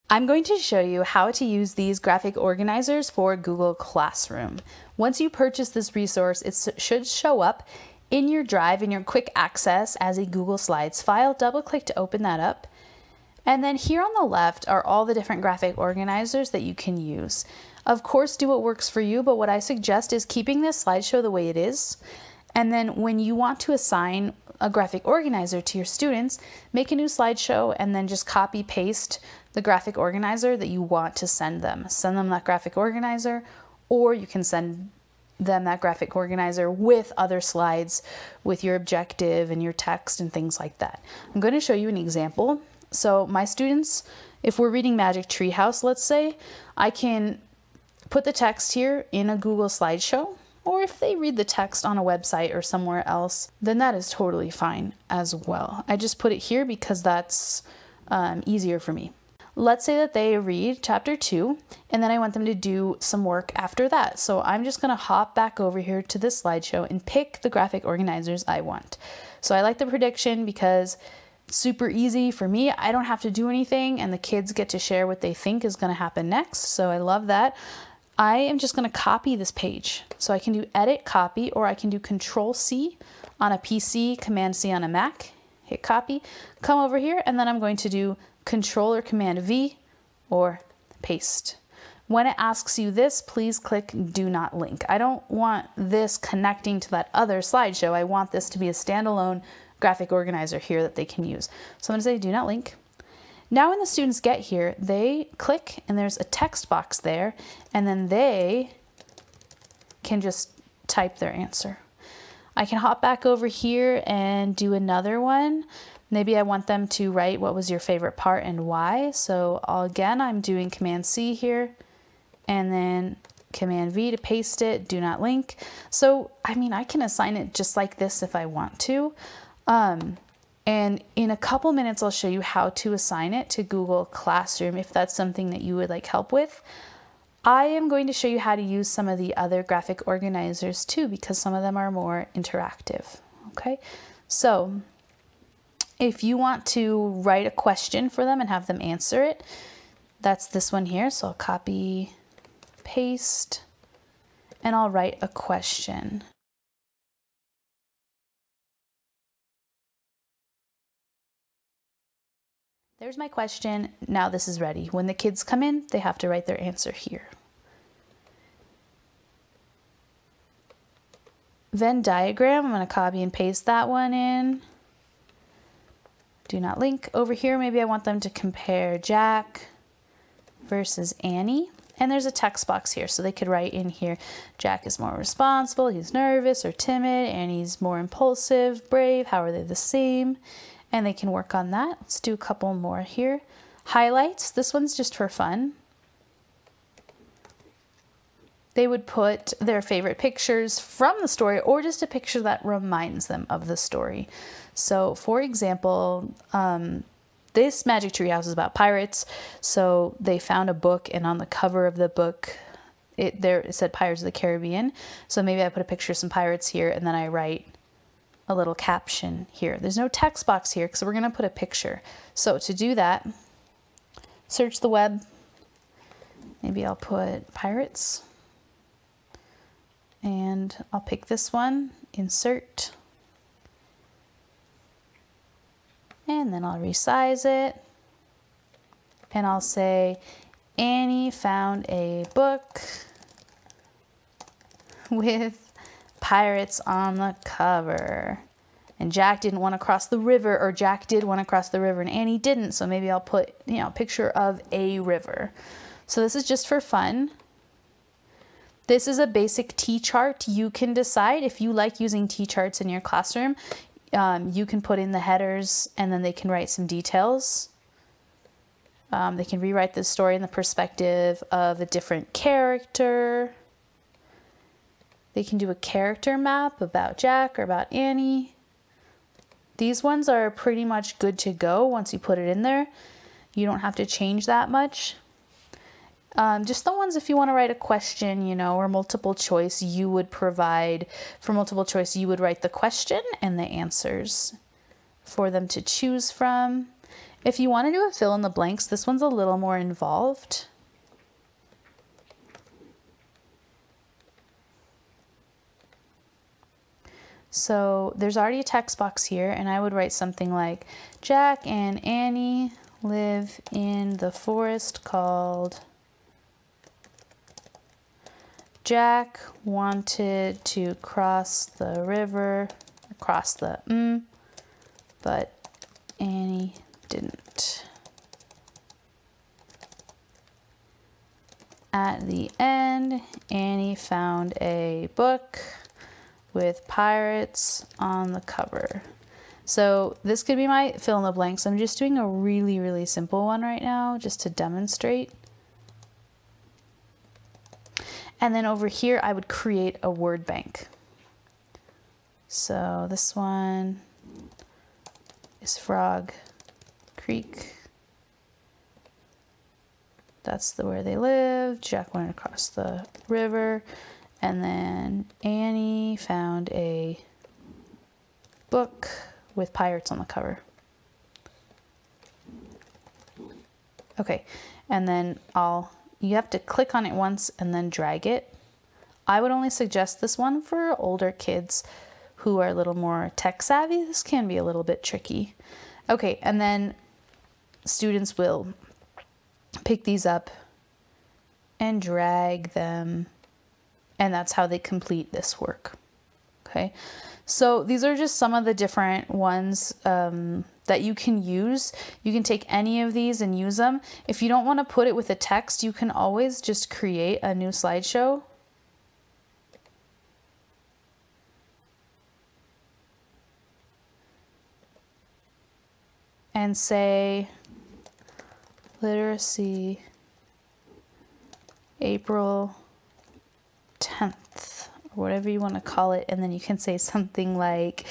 I'm going to show you how to use these graphic organizers for Google Classroom. Once you purchase this resource, it should show up in your Drive in your quick access as a Google Slides file. Double click to open that up. And then here on the left are all the different graphic organizers that you can use. Of course, do what works for you, but what I suggest is keeping this slideshow the way it is. And then when you want to assign a graphic organizer to your students, make a new slideshow and then just copy paste the graphic organizer that you want to send them. Send them that graphic organizer, or you can send them that graphic organizer with other slides with your objective and your text and things like that. I'm going to show you an example. So my students, if we're reading Magic Treehouse, let's say, I can put the text here in a Google slideshow, or if they read the text on a website or somewhere else, then that is totally fine as well. I just put it here because that's easier for me. Let's say that they read chapter 2, and then I want them to do some work after that. So I'm just gonna hop back over here to this slideshow and pick the graphic organizers I want. So I like the prediction because it's super easy for me. I don't have to do anything, and the kids get to share what they think is gonna happen next. So I love that. I am just gonna copy this page. So I can do edit, copy, or I can do Control C on a PC, Command C on a Mac, hit copy, come over here, and then I'm going to do Control or Command V or paste. When it asks you this, please click Do Not Link. I don't want this connecting to that other slideshow. I want this to be a standalone graphic organizer here that they can use. So I'm going to say Do Not Link. Now when the students get here, they click and there's a text box there, and then they can just type their answer. I can hop back over here and do another one. Maybe I want them to write what was your favorite part and why. So again, I'm doing Command C here and then Command V to paste it, Do Not Link. So, I mean, I can assign it just like this if I want to. And in a couple minutes, I'll show you how to assign it to Google Classroom if that's something that you would like help with. I am going to show you how to use some of the other graphic organizers too, because some of them are more interactive. Okay, so if you want to write a question for them and have them answer it, that's this one here. So I'll copy, paste, and I'll write a question. There's my question. Now this is ready. When the kids come in, they have to write their answer here. Venn diagram, I'm going to copy and paste that one in. Do Not Link. Over here, maybe I want them to compare Jack versus Annie. And there's a text box here, so they could write in here, Jack is more responsible, he's nervous or timid, Annie's more impulsive, brave, how are they the same? And they can work on that. Let's do a couple more here. Highlights, this one's just for fun. They would put their favorite pictures from the story or just a picture that reminds them of the story. So for example, this Magic Treehouse is about pirates. So they found a book, and on the cover of the book, it said Pirates of the Caribbean. So maybe I put a picture of some pirates here, and then I write a little caption here. There's no text box here because we're gonna put a picture. So to do that, search the web. Maybe I'll put pirates. And I'll pick this one, insert, and then I'll resize it, and I'll say, Annie found a book with pirates on the cover, and Jack didn't want to cross the river, or Jack did want to cross the river and Annie didn't, so maybe I'll put, you know, a picture of a river. So this is just for fun. This is a basic T-chart. You can decide if you like using T-charts in your classroom. You can put in the headers and then they can write some details. They can rewrite the story in the perspective of a different character. They can do a character map about Jack or about Annie. These ones are pretty much good to go once you put it in there. You don't have to change that much. Just the ones if you want to write a question, you know, or multiple choice, you would provide, for multiple choice, you would write the question and the answers for them to choose from. If you want to do a fill in the blanks, this one's a little more involved. So there's already a text box here, and I would write something like, Jack and Annie live in the forest called... Jack wanted to cross the river, but Annie didn't. At the end, Annie found a book with pirates on the cover. So this could be my fill in the blanks. I'm just doing a really, really simple one right now just to demonstrate. And then over here, I would create a word bank. So this one is Frog Creek. That's where they live. Jack went across the river. And then Annie found a book with pirates on the cover. Okay, and then you have to click on it once and then drag it. I would only suggest this one for older kids who are a little more tech savvy. This can be a little bit tricky. Okay, and then students will pick these up and drag them, and that's how they complete this work. Okay, so these are just some of the different ones that you can use. You can take any of these and use them. If you don't want to put it with a text, you can always just create a new slideshow. And say, literacy, April 10th, or whatever you want to call it. And then you can say something like,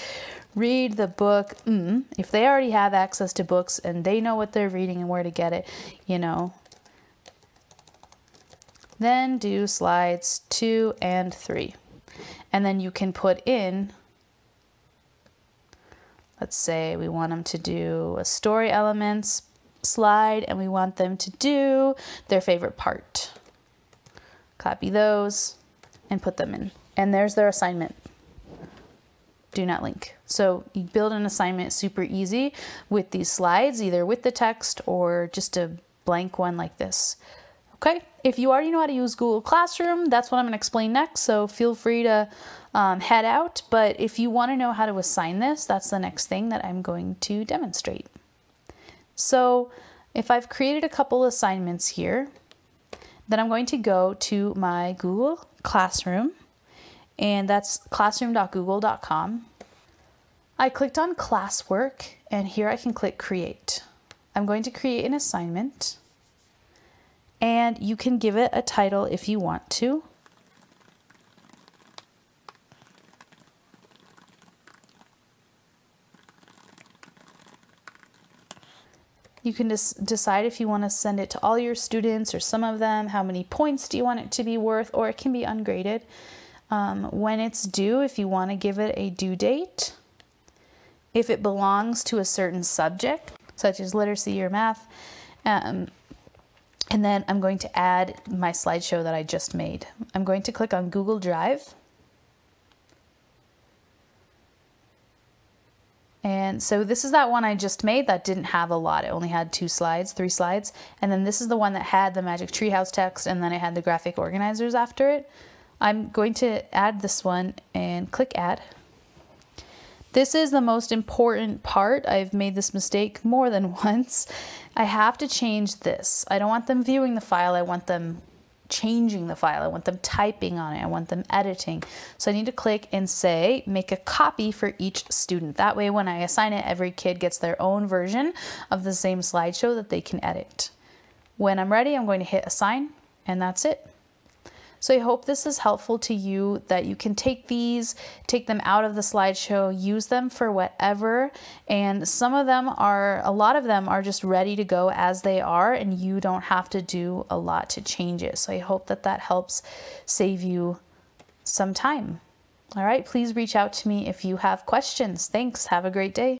read the book. If they already have access to books and they know what they're reading and where to get it, you know. Then do slides 2 and 3. And then you can put in, let's say we want them to do a story elements slide and we want them to do their favorite part. Copy those and put them in. And there's their assignment. Do not link. So you build an assignment super easy with these slides, either with the text or just a blank one like this. Okay, if you already know how to use Google Classroom, that's what I'm going to explain next, so feel free to head out. But if you want to know how to assign this, that's the next thing that I'm going to demonstrate. So if I've created a couple assignments here, then I'm going to go to my Google Classroom, and that's classroom.google.com. I clicked on classwork, and here I can click create. I'm going to create an assignment, and you can give it a title if you want to. You can just decide if you want to send it to all your students or some of them, how many points do you want it to be worth, or it can be ungraded. When it's due, if you want to give it a due date, if it belongs to a certain subject, such as literacy or math, and then I'm going to add my slideshow that I just made. I'm going to click on Google Drive. And so this is that one I just made that didn't have a lot. It only had 3 slides. And then this is the one that had the Magic Treehouse text, and then it had the graphic organizers after it. I'm going to add this one and click add. This is the most important part. I've made this mistake more than once. I have to change this. I don't want them viewing the file. I want them changing the file. I want them typing on it. I want them editing. So I need to click and say, make a copy for each student. That way, when I assign it, every kid gets their own version of the same slideshow that they can edit. When I'm ready, I'm going to hit assign, and that's it. So I hope this is helpful to you, that you can take these, take them out of the slideshow, use them for whatever. And a lot of them are just ready to go as they are, and you don't have to do a lot to change it. So I hope that that helps save you some time. All right, please reach out to me if you have questions. Thanks. Have a great day.